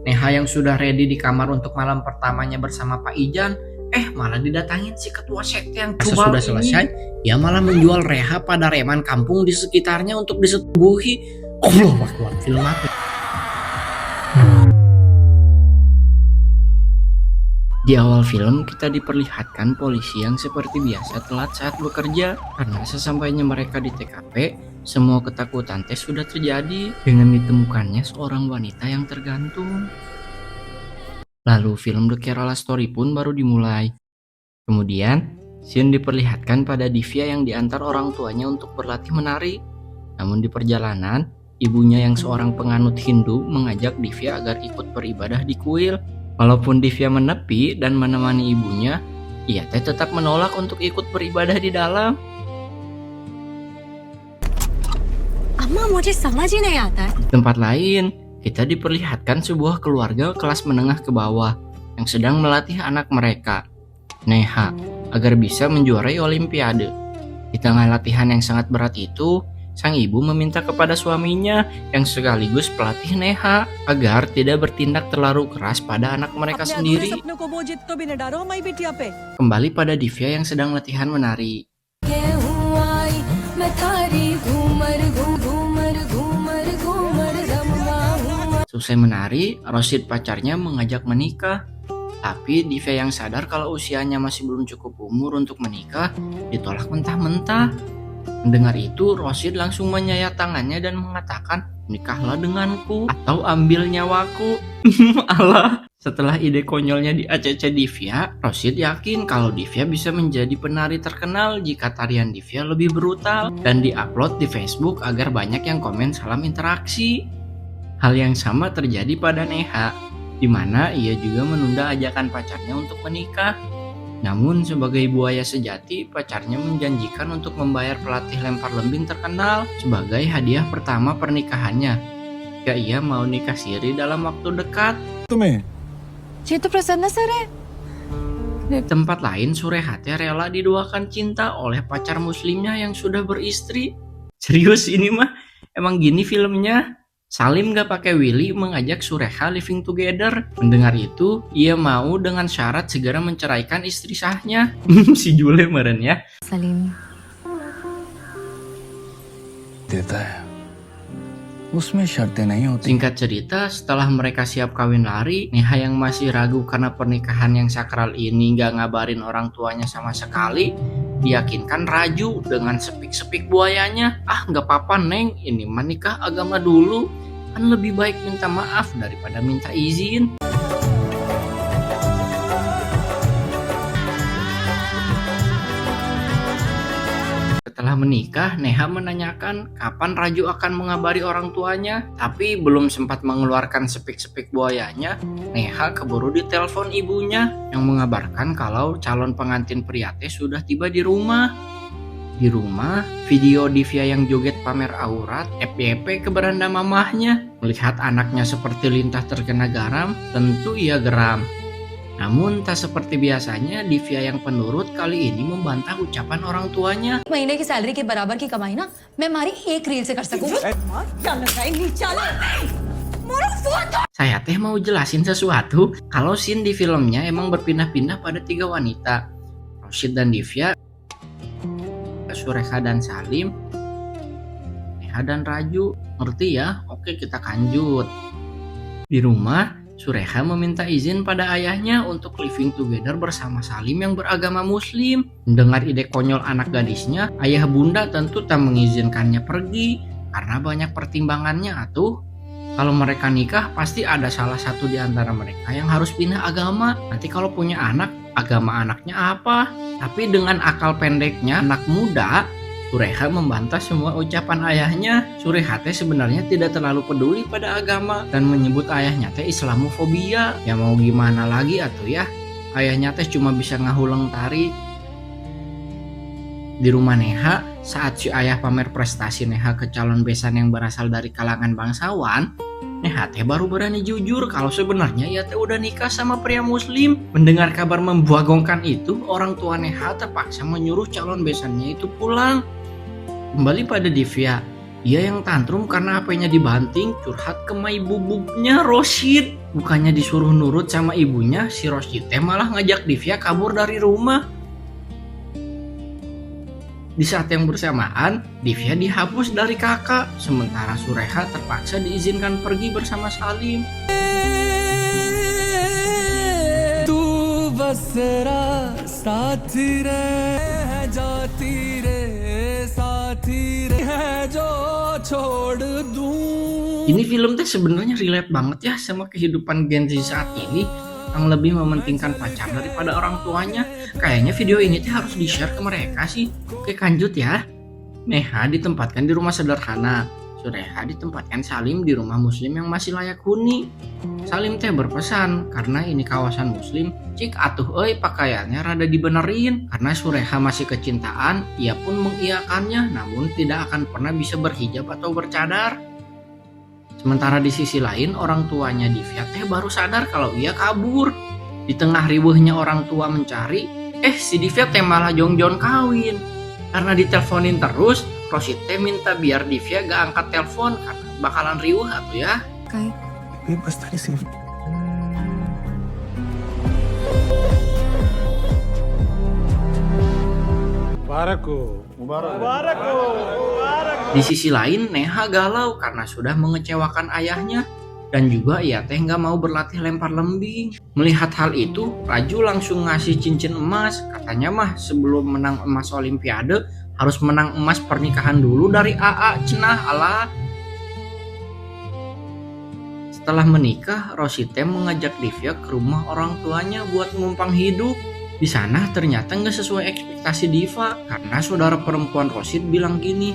Neha yang sudah ready di kamar untuk malam pertamanya bersama Pak Ijan, malah didatangin si ketua sekte yang cubal ini. Sudah selesai, ia malah menjual Reha pada reman kampung di sekitarnya untuk disetubuhi. Allah Akbar, film apa? Di awal film kita diperlihatkan polisi yang seperti biasa telat saat bekerja karena sesampainya mereka di TKP, semua ketakutan sudah terjadi dengan ditemukannya seorang wanita yang tergantung. Lalu film The Kerala Story pun baru dimulai. Kemudian, scene diperlihatkan pada Divya yang diantar orang tuanya untuk berlatih menari. Namun di perjalanan, ibunya yang seorang penganut Hindu mengajak Divya agar ikut beribadah di kuil. Walaupun Divya menepi dan menemani ibunya, ia tetap menolak untuk ikut beribadah di dalam. Amma, mujhe samajh hi nahi aata. Di tempat lain, kita diperlihatkan sebuah keluarga kelas menengah ke bawah yang sedang melatih anak mereka, Neha, agar bisa menjuarai olimpiade. Di tengah latihan yang sangat berat itu, sang ibu meminta kepada suaminya yang sekaligus pelatih Neha agar tidak bertindak terlalu keras pada anak mereka sendiri. Kembali pada Divya yang sedang latihan menari. Selesai menari, Rosid pacarnya mengajak menikah. Tapi Divya yang sadar kalau usianya masih belum cukup umur untuk menikah, ditolak mentah-mentah. Mendengar itu, Rosid langsung menyayat tangannya dan mengatakan, "Nikahlah denganku atau ambil nyawaku." Allah. Setelah ide konyolnya di ACC Divya, Rosid yakin kalau Divya bisa menjadi penari terkenal jika tarian Divya lebih brutal dan diupload di Facebook agar banyak yang komen salam interaksi. Hal yang sama terjadi pada Neha, di mana ia juga menunda ajakan pacarnya untuk menikah. Namun sebagai buaya sejati, pacarnya menjanjikan untuk membayar pelatih lempar lembing terkenal sebagai hadiah pertama pernikahannya. Jika ia mau nikah siri dalam waktu dekat. Ye to Prasanna sir hai. Di tempat lain, Surehate rela diduakan cinta oleh pacar muslimnya yang sudah beristri. Serius ini mah, emang gini filmnya? Salim gak pakai Willy mengajak Sureha living together. Mendengar itu, ia mau dengan syarat segera menceraikan istri sahnya. Si Jule meren ya. Salim. Singkat cerita, setelah mereka siap kawin lari, Neha yang masih ragu karena pernikahan yang sakral ini gak ngabarin orang tuanya sama sekali, diyakinkan Raju dengan sepik-sepik buayanya. Gak apa-apa Neng, ini mah nikah agama dulu. Kan lebih baik minta maaf daripada minta izin. Setelah menikah, Neha menanyakan kapan Raju akan mengabari orang tuanya. Tapi belum sempat mengeluarkan sepik-sepik buayanya, Neha keburu ditelepon ibunya yang mengabarkan kalau calon pengantin pria sudah tiba di rumah. Di rumah, video Divya yang joget pamer aurat FYP ke beranda mamahnya. Melihat anaknya seperti lintah terkena garam, tentu ia geram. Namun tak seperti biasanya, Divya yang penurut kali ini membantah ucapan orang tuanya. महीने की सैलरी के बराबर की कमाई ना मैं हमारी एक रील से कर सकूंगी। Saya mau jelasin sesuatu. Kalau scene di filmnya emang berpindah-pindah pada 3 wanita, Rosid dan Divya, Sureha dan Salim, Neha dan Raju. Ngerti ya? Oke, kita lanjut. Di rumah, Sureha meminta izin pada ayahnya untuk living together bersama Salim yang beragama muslim. Mendengar ide konyol anak gadisnya, ayah bunda tentu tak mengizinkannya pergi karena banyak pertimbangannya atuh. Kalau mereka nikah, pasti ada salah satu di antara mereka yang harus pindah agama. Nanti kalau punya anak, agama anaknya apa? Tapi dengan akal pendeknya anak muda, Sureha membantah semua ucapan ayahnya. Sureha sebenarnya tidak terlalu peduli pada agama dan menyebut ayahnya Islamofobia. Ya mau gimana lagi atuh ya? Ayahnya cuma bisa ngahuleng tari. Di rumah Neha, saat si ayah pamer prestasi Neha ke calon besan yang berasal dari kalangan bangsawan, Neha baru berani jujur kalau sebenarnya ia udah nikah sama pria muslim. Mendengar kabar membuagongkan itu, orang tua Neha terpaksa menyuruh calon besannya itu pulang. Kembali pada Divya, ia yang tantrum karena HP-nya dibanting, curhat ke my bubuknya Rosid. Bukannya disuruh nurut sama ibunya, si Rosyid teh malah ngajak Divya kabur dari rumah. Di saat yang bersamaan, Divya dihapus dari kakak, sementara Sureha terpaksa diizinkan pergi bersama Salim. Ini film teh sebenarnya relate banget ya sama kehidupan Gen Z saat ini, yang lebih mementingkan pacar daripada orang tuanya. Kayaknya video ini teh harus di-share ke mereka sih. Oke, lanjut ya. Neha ditempatkan di rumah sederhana. Sureha ditempatkan Salim di rumah muslim yang masih layak huni. Salim teh berpesan, karena ini kawasan muslim, cik atuh euy pakaiannya rada dibenerin. Karena Sureha masih kecintaan, ia pun mengiyakannya, namun tidak akan pernah bisa berhijab atau bercadar. Sementara di sisi lain, orang tuanya Divya teh baru sadar kalau ia kabur. Di tengah riweuhnya orang tua mencari, si Divya teh malah jongjon kawin. Karena diteleponin terus, Rosyid teh minta biar Divya gak angkat telepon karena bakalan riuh atuh ya. Kai. Bebas tadi sih. Mubarak. Di sisi lain, Neha galau karena sudah mengecewakan ayahnya dan juga ia teh gak mau berlatih lempar lembing. Melihat hal itu, Raju langsung ngasih cincin emas. Katanya mah sebelum menang emas olimpiade harus menang emas pernikahan dulu dari AA. Cenah alah. Setelah menikah, Rosyid teh mengajak Divya ke rumah orang tuanya buat numpang hidup. Di sana ternyata nggak sesuai ekspektasi Diva karena saudara perempuan Rosyid bilang gini,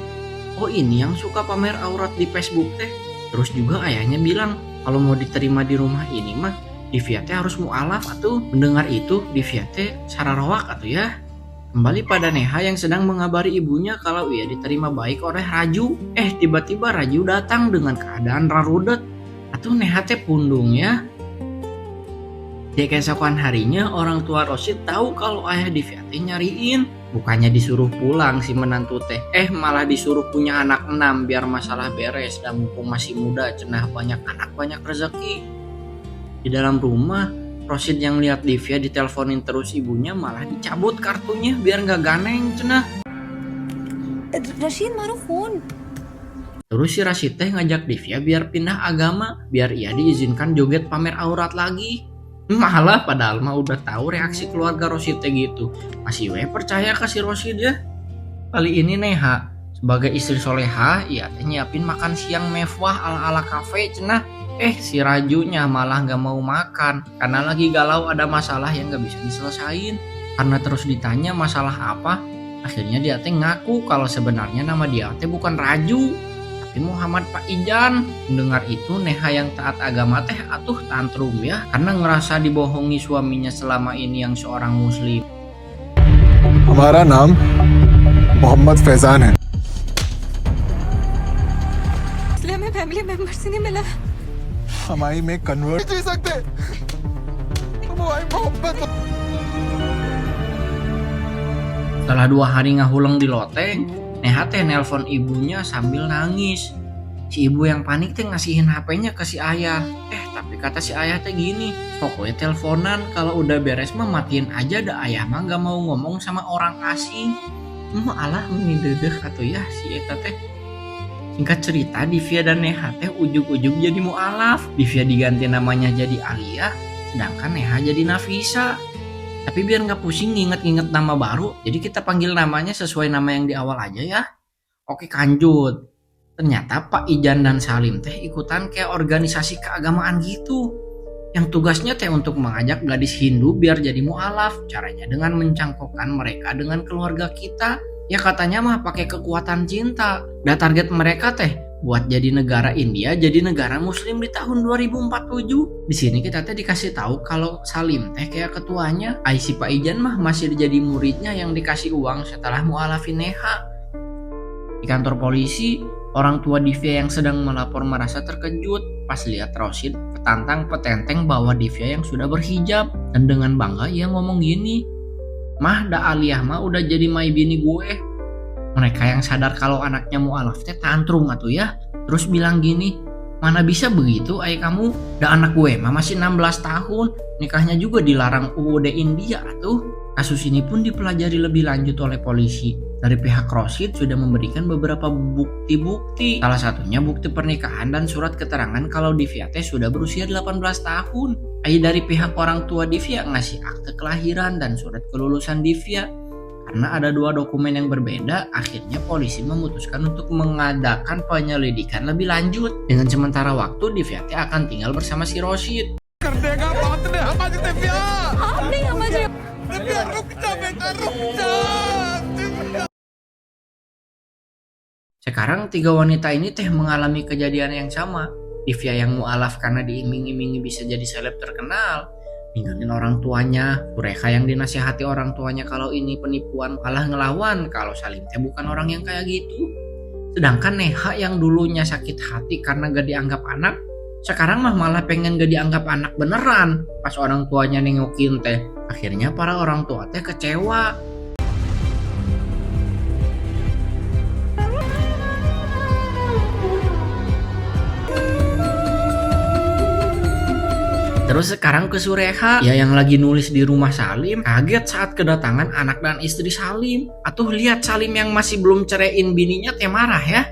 oh ini yang suka pamer aurat di Facebook teh. Terus juga ayahnya bilang kalau mau diterima di rumah ini mah Divya teh harus mualaf atuh. Mendengar itu Divya teh sararowak atuh ya. Kembali pada Neha yang sedang mengabari ibunya kalau ia diterima baik oleh Raju. Tiba-tiba Raju datang dengan keadaan rarudet. Atuh Neha teh pundung ya. Di keesokan harinya orang tua Rosyid tahu kalau ayah Divya teh nyariin. Bukannya disuruh pulang si menantu teh, malah disuruh punya anak 6 biar masalah beres dan mumpung masih muda cenah banyak anak banyak rezeki. Di dalam rumah, Rosyid yang lihat Divya diteleponin terus ibunya malah dicabut kartunya biar nggak ganeng cenah. Rashid maruh phone. Terus si Rashid teh ngajak Divya biar pindah agama, biar ia diizinkan joget pamer aurat lagi. Malah padahal mah udah tahu reaksi keluarga Rosyid teh gitu. Masih percaya ke si Rosyid ya. Kali ini Neha sebagai istri soleha, ia teh nyiapin makan siang mewah ala-ala kafe cenah. Si Rajunya malah gak mau makan karena lagi galau ada masalah yang gak bisa diselesain. Karena terus ditanya masalah apa, akhirnya dia teh ngaku kalau sebenarnya nama dia teh bukan Raju, tapi Muhammad Pak Ijan. Mendengar itu Neha yang taat agama teh atuh tantrum ya, karena ngerasa dibohongi suaminya selama ini yang seorang muslim. हमारा नाम मोहम्मद फैजान है। इसलिए हमें family member से नहीं मिला। हमारी में कन्वर्ट जी सकते मोहब्बत। Setelah 2 hari ngahuleng di loteng, Neha teh nelpon ibunya sambil nangis. Si ibu yang panik teh ngasihin HP-nya ke si ayah. Tapi kata si ayah teh gini, pokoknya teleponan kalau udah beres mah matiin aja, dah ayah mah gak mau ngomong sama orang asing. Alah mengidedeh atau ya si eta teh. Singkat cerita, Divya dan Neha teh ujug-ujug jadi mualaf. Divya diganti namanya jadi Alia, sedangkan Neha jadi Nafisa. Tapi biar gak pusing nginget-nginget nama baru, jadi kita panggil namanya sesuai nama yang di awal aja ya. Oke, lanjut. Ternyata Pak Ijan dan Salim teh ikutan kayak organisasi keagamaan gitu. Yang tugasnya teh untuk mengajak gadis Hindu biar jadi mualaf. Caranya dengan mencangkokkan mereka dengan keluarga kita. Ya katanya mah pakai kekuatan cinta. Dan target mereka teh buat jadi negara India, jadi negara muslim di tahun 2047. Di sini kita teh dikasih tahu kalau Salim teh kayak ketuanya. Si Pak Ijan mah masih jadi muridnya yang dikasih uang setelah mualafin Neha. Di kantor polisi, orang tua Divya yang sedang melapor merasa terkejut pas lihat Rosyid petantang-petenteng bawa Divya yang sudah berhijab. Dan dengan bangga ia ngomong gini, "Mah, da Aliyah mah udah jadi mai bini gue." Mereka yang sadar kalau anaknya mualaf teh tantrum atuh ya. Terus bilang gini, Mana bisa begitu ayah kamu? Dan anak gue mah masih 16 tahun. Nikahnya juga dilarang UUD India tuh. Kasus ini pun dipelajari lebih lanjut oleh polisi. Dari pihak Rosid sudah memberikan beberapa bukti-bukti. Salah satunya bukti pernikahan dan surat keterangan kalau Divya teh sudah berusia 18 tahun. Ayah dari pihak orang tua Divya ngasih akte kelahiran dan surat kelulusan Divya. Karena ada dua dokumen yang berbeda, akhirnya polisi memutuskan untuk mengadakan penyelidikan lebih lanjut. Dengan sementara waktu, Divya teh akan tinggal bersama si Rosid. Sekarang tiga wanita ini teh mengalami kejadian yang sama. Divya yang mualaf karena diiming-imingi bisa jadi seleb terkenal, ninggalin orang tuanya. Surekha yang dinasihati orang tuanya kalau ini penipuan malah ngelawan kalau Salim teh bukan orang yang kayak gitu. Sedangkan Neha yang dulunya sakit hati karena gak dianggap anak, sekarang mah malah pengen gak dianggap anak beneran. Pas orang tuanya nengokin teh, akhirnya para orang tua teh kecewa. Terus sekarang ke Surekha, ya yang lagi nulis di rumah Salim, kaget saat kedatangan anak dan istri Salim. Atuh lihat Salim yang masih belum ceraiin bininya teh marah ya.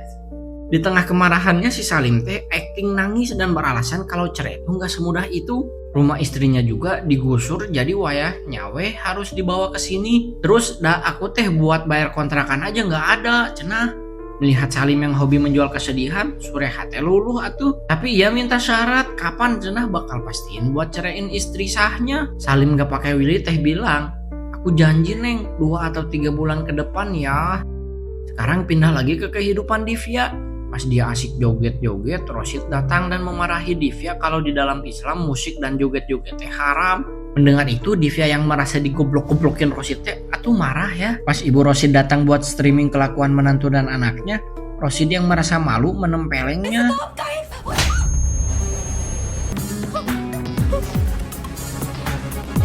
Di tengah kemarahannya si Salim teh acting nangis dan beralasan kalau cerai itu gak semudah itu. Rumah istrinya juga digusur jadi wayah nyawe harus dibawa ke sini. Terus dah aku teh buat bayar kontrakan aja gak ada, cenah. Melihat Salim yang hobi menjual kesedihan, Surekha teh luluh atuh. Tapi ia minta syarat, kapan cenah bakal pastiin buat ceraiin istri sahnya. Salim gak pakai willy teh bilang, aku janji neng 2 atau 3 bulan ke depan ya. Sekarang pindah lagi ke kehidupan Divya. Pas dia asik joget-joget, Rosid datang dan memarahi Divya kalau di dalam Islam musik dan joget-joget teh haram. Mendengar itu, Divya yang merasa digoblok-goblokin Rosid teh atuh marah ya. Pas ibu Rosid datang buat streaming kelakuan menantu dan anaknya, Rosid yang merasa malu menempelengnya.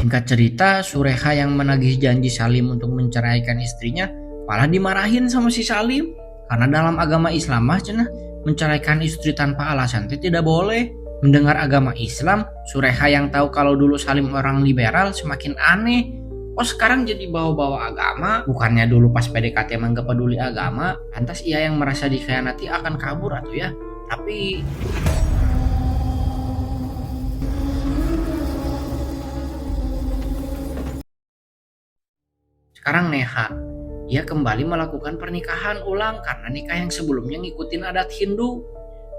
Singkat cerita, Surekha yang menagih janji Salim untuk menceraikan istrinya malah dimarahin sama si Salim. Karena dalam agama Islam mah cenah menceraikan istri tanpa alasan teh tidak boleh. Mendengar agama Islam, Surekha yang tahu kalau dulu Salim orang liberal semakin aneh. Oh sekarang jadi bawa-bawa agama. Bukannya dulu pas PDKT emang gak peduli agama. Lantas ia yang merasa dikhianati akan kabur atuh ya. Tapi sekarang Neha, ia kembali melakukan pernikahan ulang karena nikah yang sebelumnya ngikutin adat Hindu.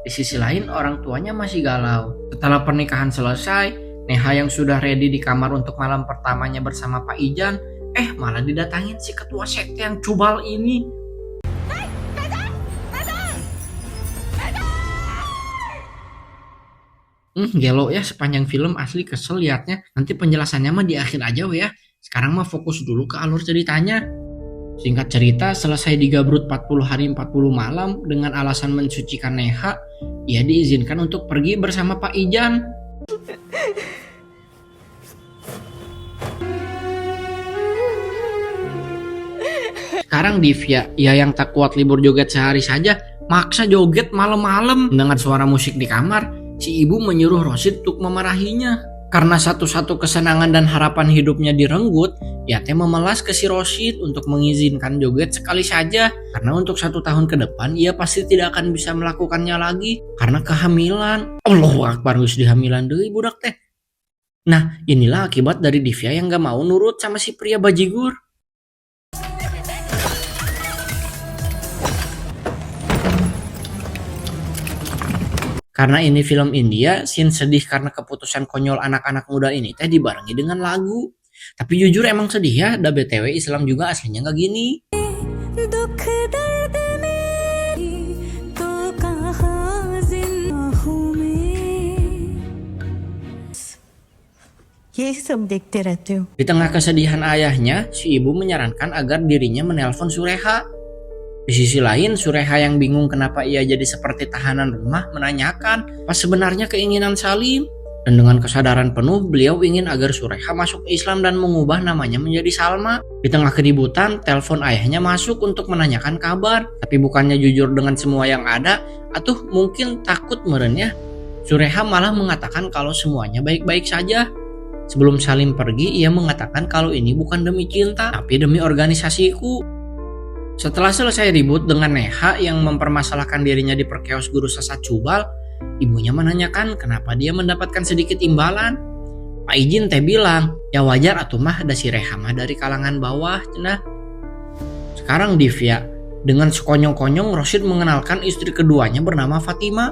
Di sisi lain orang tuanya masih galau. Setelah pernikahan selesai, Neha yang sudah ready di kamar untuk malam pertamanya bersama Pak Ijan, malah didatangin si ketua sekte yang cubal ini. Gelo ya sepanjang film, asli kesel liatnya. Nanti penjelasannya mah di akhir aja ya. Sekarang mah fokus dulu ke alur ceritanya. Singkat cerita, selesai digabrut 40 hari 40 malam dengan alasan mensucikan Neha, ia diizinkan untuk pergi bersama Pak Ijan. Sekarang Divya, ia yang tak kuat libur joget sehari saja, maksa joget malam-malam. Mendengar suara musik di kamar, si ibu menyuruh Rosid untuk memarahinya. Karena satu-satu kesenangan dan harapan hidupnya direnggut, ia teh memelas ke si Rosid untuk mengizinkan joget sekali saja. Karena untuk 1 tahun ke depan ia pasti tidak akan bisa melakukannya lagi karena kehamilan. Allahu Akbar, geus dihamilan deui budak teh. Nah, inilah akibat dari Divya yang gak mau nurut sama si pria bajigur. Karena ini film India, scene sedih karena keputusan konyol anak-anak muda ini teh dibarengi dengan lagu. Tapi jujur emang sedih ya, da BTW Islam juga aslinya gak gini. Di tengah kesedihan ayahnya, si ibu menyarankan agar dirinya menelpon Surekha. Di sisi lain, Surekha yang bingung kenapa ia jadi seperti tahanan rumah menanyakan pas sebenarnya keinginan Salim. Dan dengan kesadaran penuh, beliau ingin agar Sureha masuk Islam dan mengubah namanya menjadi Salma. Di tengah keributan, telepon ayahnya masuk untuk menanyakan kabar. Tapi bukannya jujur dengan semua yang ada, atau mungkin takut merenya, Sureha malah mengatakan kalau semuanya baik-baik saja. Sebelum Salim pergi, ia mengatakan kalau ini bukan demi cinta, tapi demi organisasiku. Setelah selesai ribut dengan Neha yang mempermasalahkan dirinya diperkeos guru sesat Cubal, ibunya menanyakan kenapa dia mendapatkan sedikit imbalan. Pak Ijin teh bilang, ya wajar atuh mah ada si Reha mah dari kalangan bawah cenah. Sekarang Divya, dengan sekonyong-konyong Rosid mengenalkan istri keduanya bernama Fatima.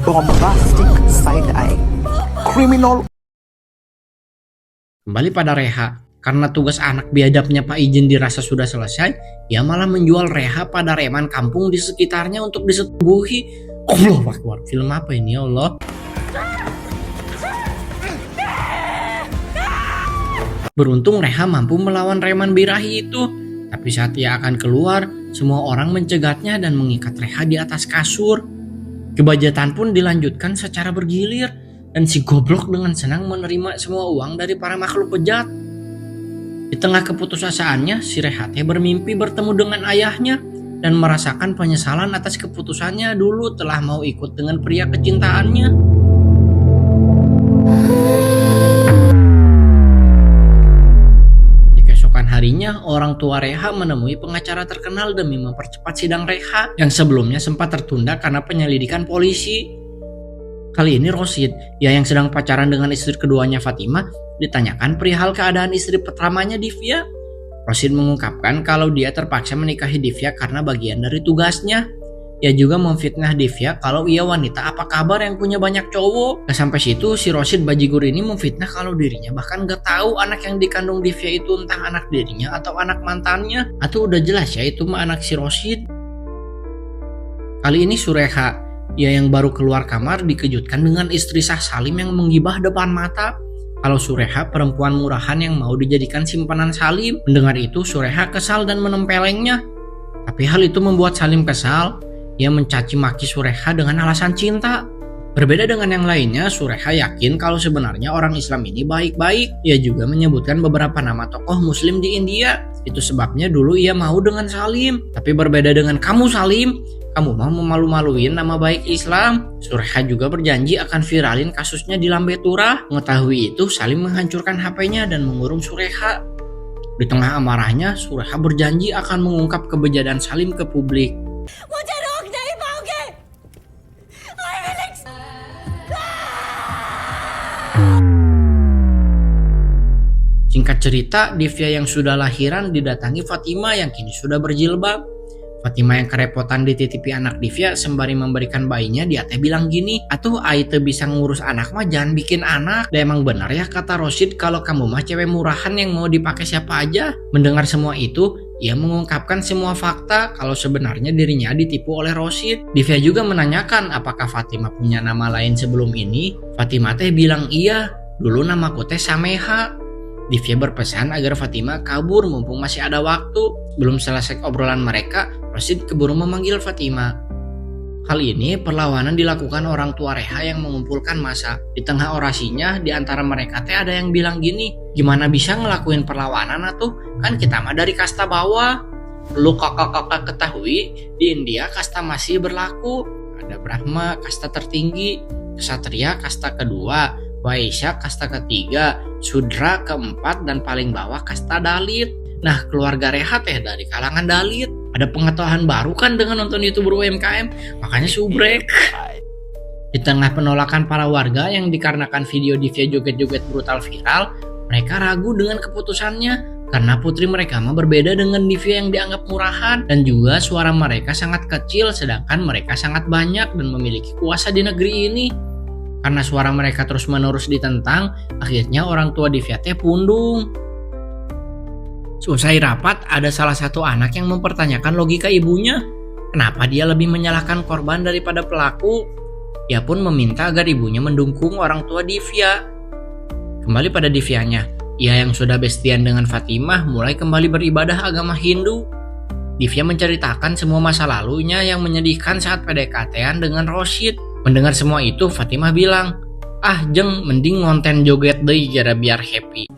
Bombastic side eye, criminal. Kembali pada Reha, karena tugas anak biadabnya Pak Ijin dirasa sudah selesai, ia malah menjual Reha pada reman kampung di sekitarnya untuk disetubuhi. Allah Akbar, film apa ini ya Allah? Beruntung Reha mampu melawan reman birahi itu, tapi saat ia akan keluar, semua orang mencegatnya dan mengikat Reha di atas kasur. Kebajatan pun dilanjutkan secara bergilir, dan si goblok dengan senang menerima semua uang dari para makhluk bejat. Di tengah keputusasaannya, si Rehate bermimpi bertemu dengan ayahnya dan merasakan penyesalan atas keputusannya dulu telah mau ikut dengan pria kecintaannya. Di keesokan harinya, orang tua Reha menemui pengacara terkenal demi mempercepat sidang Reha yang sebelumnya sempat tertunda karena penyelidikan polisi. Kali ini Rosid, yang sedang pacaran dengan istri keduanya Fatima, ditanyakan perihal keadaan istri pertamanya Divya. Rosid mengungkapkan kalau dia terpaksa menikahi Divya karena bagian dari tugasnya. Ia juga memfitnah Divya kalau ia wanita apa kabar yang punya banyak cowok. Gak sampai situ, si Rosid bajigur ini memfitnah kalau dirinya bahkan gak tahu anak yang dikandung Divya itu entah anak dirinya atau anak mantannya. Atau udah jelas ya itu mah anak si Rosid. Kali ini Sureha, ia yang baru keluar kamar, dikejutkan dengan istri sah Salim yang menggibah depan mata kalau Sureha perempuan murahan yang mau dijadikan simpanan Salim. Mendengar itu Sureha kesal dan menempelengnya. Tapi hal itu membuat Salim kesal. Ia mencaci maki Sureha dengan alasan cinta. Berbeda dengan yang lainnya, Sureha yakin kalau sebenarnya orang Islam ini baik-baik. Ia juga menyebutkan beberapa nama tokoh muslim di India. Itu sebabnya dulu ia mau dengan Salim. Tapi berbeda dengan kamu Salim, kamu mau memalu-maluin nama baik Islam. Sureha juga berjanji akan viralin kasusnya di Lambe Turah. Mengetahui itu, Salim menghancurkan HP-nya dan mengurung Sureha. Di tengah amarahnya, Sureha berjanji akan mengungkap kebejadan Salim ke publik. Singkat cerita, Divya yang sudah lahiran didatangi Fatima yang kini sudah berjilbab. Fatima yang kerepotan dititipi anak Divya sembari memberikan bayinya, dia teh bilang gini, atuh Aite bisa ngurus anak mah jangan bikin anak. Dan emang benar ya kata Rosid kalau kamu mah cewek murahan yang mau dipakai siapa aja. Mendengar semua itu, ia mengungkapkan semua fakta kalau sebenarnya dirinya ditipu oleh Rosid. Divya juga menanyakan apakah Fatima punya nama lain sebelum ini. Fatima teh bilang iya, dulu namaku teh Sameha. Divya berpesan agar Fatima kabur mumpung masih ada waktu. Belum selesai obrolan mereka, Rosid keburu memanggil Fatima. Kali ini perlawanan dilakukan orang tua Reha yang mengumpulkan massa. Di tengah orasinya, di antara mereka teh ada yang bilang gini, gimana bisa ngelakuin perlawanan atuh? Kan kita mah dari kasta bawah. Lu kakak-kakak ketahui, di India kasta masih berlaku. Ada Brahma, kasta tertinggi, Ksatria, kasta kedua, Vaisya, kasta ketiga, Sudra keempat, dan paling bawah kasta Dalit. Nah, keluarga Reha teh dari kalangan Dalit. Ada pengetahuan baru kan dengan nonton YouTuber UMKM, makanya subrek. Di tengah penolakan para warga yang dikarenakan video Divya joget-joget brutal viral, mereka ragu dengan keputusannya karena putri mereka mah berbeda dengan Divya yang dianggap murahan, dan juga suara mereka sangat kecil sedangkan mereka sangat banyak dan memiliki kuasa di negeri ini. Karena suara mereka terus-menerus ditentang, akhirnya orang tua Divya teh pundung. Selesai rapat, ada salah satu anak yang mempertanyakan logika ibunya. Kenapa dia lebih menyalahkan korban daripada pelaku? Ia pun meminta agar ibunya mendukung orang tua Divya. Kembali pada Divyanya, ia yang sudah bestian dengan Fatimah mulai kembali beribadah agama Hindu. Divya menceritakan semua masa lalunya yang menyedihkan saat PDKT-an dengan Rosid. Mendengar semua itu, Fatimah bilang, "Ah Jeng, mending ngonten joget deh gara biar happy."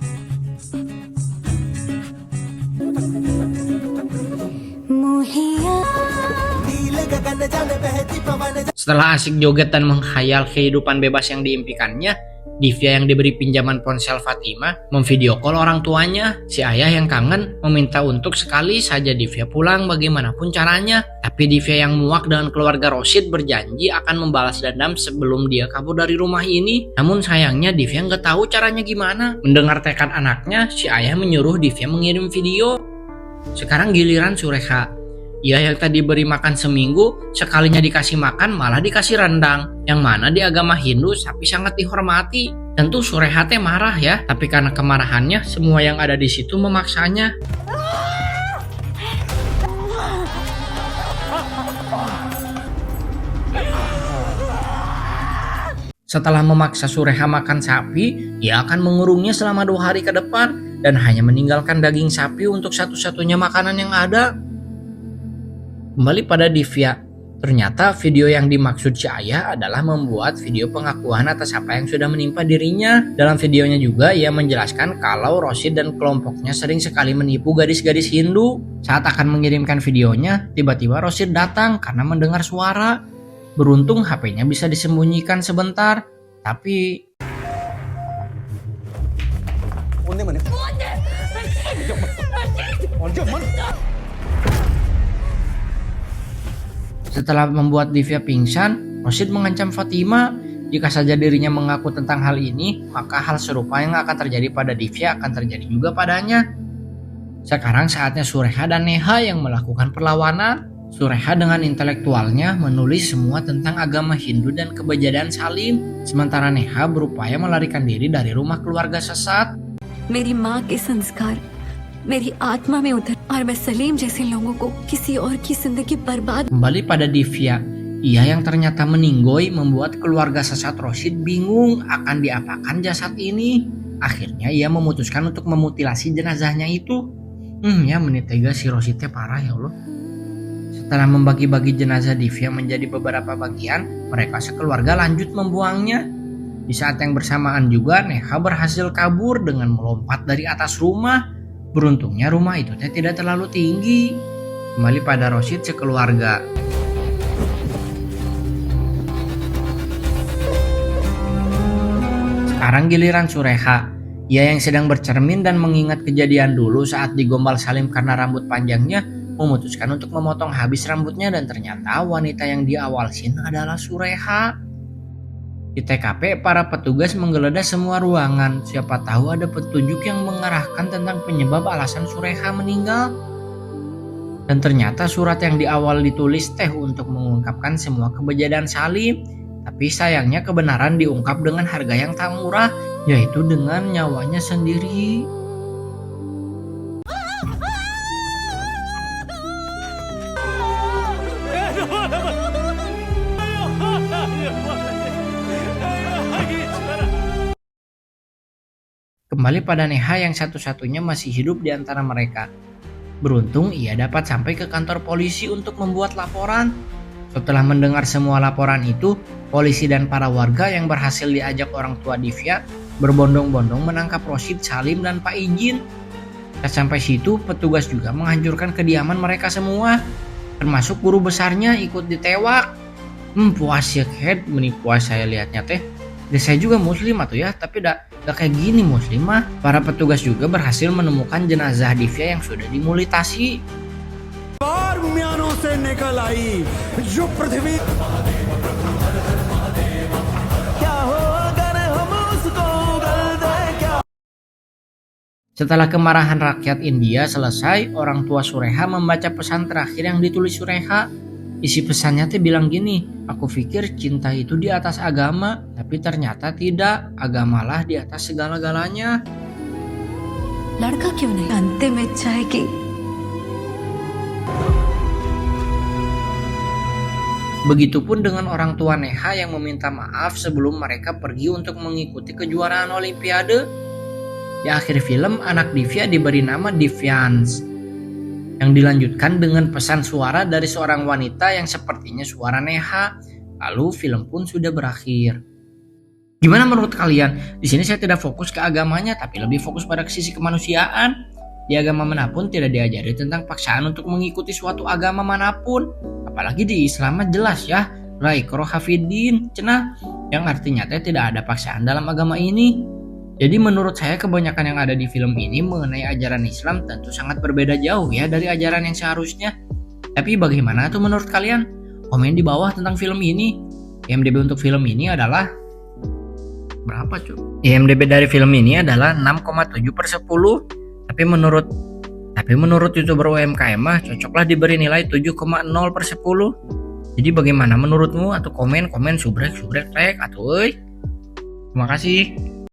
Setelah asik joget dan menghayal kehidupan bebas yang diimpikannya, Divya yang diberi pinjaman ponsel Fatimah memvideo call orang tuanya. Si ayah yang kangen meminta untuk sekali saja Divya pulang bagaimanapun caranya. Tapi Divya yang muak dengan keluarga Rosid berjanji akan membalas dendam sebelum dia kabur dari rumah ini. Namun sayangnya Divya nggak tahu caranya gimana. Mendengar tekad anaknya, si ayah menyuruh Divya mengirim video. Sekarang giliran Surekha. Ia yang tadi beri makan seminggu, sekalinya dikasih makan malah dikasih rendang. Yang mana di agama Hindu sapi sangat dihormati. Tentu Surekha teh marah ya, tapi karena kemarahannya semua yang ada di situ memaksanya. Setelah memaksa Surekha makan sapi, ia akan mengurungnya selama 2 hari ke depan dan hanya meninggalkan daging sapi untuk satu-satunya makanan yang ada. Kembali pada Divya, ternyata video yang dimaksud si ayah adalah membuat video pengakuan atas apa yang sudah menimpa dirinya. Dalam videonya juga ia menjelaskan kalau Rosid dan kelompoknya sering sekali menipu gadis-gadis Hindu. Saat akan mengirimkan videonya, tiba-tiba Rosid datang karena mendengar suara. Beruntung HP-nya bisa disembunyikan sebentar, tapi setelah membuat Divya pingsan, Rosid mengancam Fatimah. Jika saja dirinya mengaku tentang hal ini, maka hal serupa yang akan terjadi pada Divya akan terjadi juga padanya. Sekarang saatnya Surekha dan Neha yang melakukan perlawanan. Surekha dengan intelektualnya menulis semua tentang agama Hindu dan keberadaan Salim, sementara Neha berupaya melarikan diri dari rumah keluarga sesat. मेरी माँ के संस्कार मेरी आत्मा में उतर और मैं सलीम जैसे लोगों को किसी और की जिंदगी बर्बाद. Kembali pada Divya, ia yang ternyata meninggoy membuat keluarga sesat Rosid bingung akan diapakan jasad ini. Akhirnya ia memutuskan untuk memutilasi jenazahnya itu. Ya menit tega si Rosidnya parah ya Allah. Setelah membagi-bagi jenazah Divya menjadi beberapa bagian, mereka sekeluarga lanjut membuangnya. Di saat yang bersamaan juga Neha berhasil kabur dengan melompat dari atas rumah. Beruntungnya rumah itu tidak terlalu tinggi. Kembali pada Rosid sekeluarga. Sekarang giliran Surekha. Ia yang sedang bercermin dan mengingat kejadian dulu saat digombal Salim karena rambut panjangnya, memutuskan untuk memotong habis rambutnya dan ternyata wanita yang dia awal scene adalah Surekha. Di TKP, para petugas menggeledah semua ruangan. Siapa tahu ada petunjuk yang mengarahkan tentang penyebab alasan Surekha meninggal. Dan ternyata surat yang di awal ditulis teh untuk mengungkapkan semua kebejaan Salim. Tapi sayangnya kebenaran diungkap dengan harga yang tak murah, yaitu dengan nyawanya sendiri. Kembali pada Neha yang satu-satunya masih hidup di antara mereka. Beruntung ia dapat sampai ke kantor polisi untuk membuat laporan. Setelah mendengar semua laporan itu, polisi dan para warga yang berhasil diajak orang tua Divya berbondong-bondong menangkap Rosid, Salim, dan Pak Ijin. Dan sampai situ, petugas juga menghancurkan kediaman mereka semua, termasuk guru besarnya ikut ditewak. Puas ya head, menipuas saya lihatnya teh. Dan saya juga muslim atau ya, tapi gak kayak gini muslimah. Para petugas juga berhasil menemukan jenazah Divya yang sudah dimulitasi. Setelah kemarahan rakyat India selesai, orang tua Surekha membaca pesan terakhir yang ditulis Surekha. Isi pesannya tuh bilang gini, aku pikir cinta itu di atas agama, tapi ternyata tidak, agamalah di atas segala-galanya. लड़का क्यों नहीं अंतिम इच्छा है कि Begitupun dengan orang tua Neha yang meminta maaf sebelum mereka pergi untuk mengikuti kejuaraan Olimpiade. Di akhir film, anak Divya diberi nama Divyans. yang dilanjutkan dengan pesan suara dari seorang wanita yang sepertinya suara Neha. Lalu film pun sudah berakhir. Gimana menurut kalian? Di sini saya tidak fokus ke agamanya, tapi lebih fokus pada sisi kemanusiaan. Di agama manapun tidak diajari tentang paksaan untuk mengikuti suatu agama manapun. Apalagi di Islam mah jelas ya, la ikraha fiddin, cenah, yang artinya tidak ada paksaan dalam agama ini. Jadi menurut saya kebanyakan yang ada di film ini mengenai ajaran Islam tentu sangat berbeda jauh ya dari ajaran yang seharusnya. Tapi bagaimana tuh menurut kalian? Komen di bawah tentang film ini. IMDb untuk film ini adalah berapa cuy? IMDb dari film ini adalah 6,7/10. Tapi menurut YouTuber UMKM mah cocoklah diberi nilai 7,0/10. Jadi bagaimana menurutmu? Atau komen subrek like atau Terima kasih.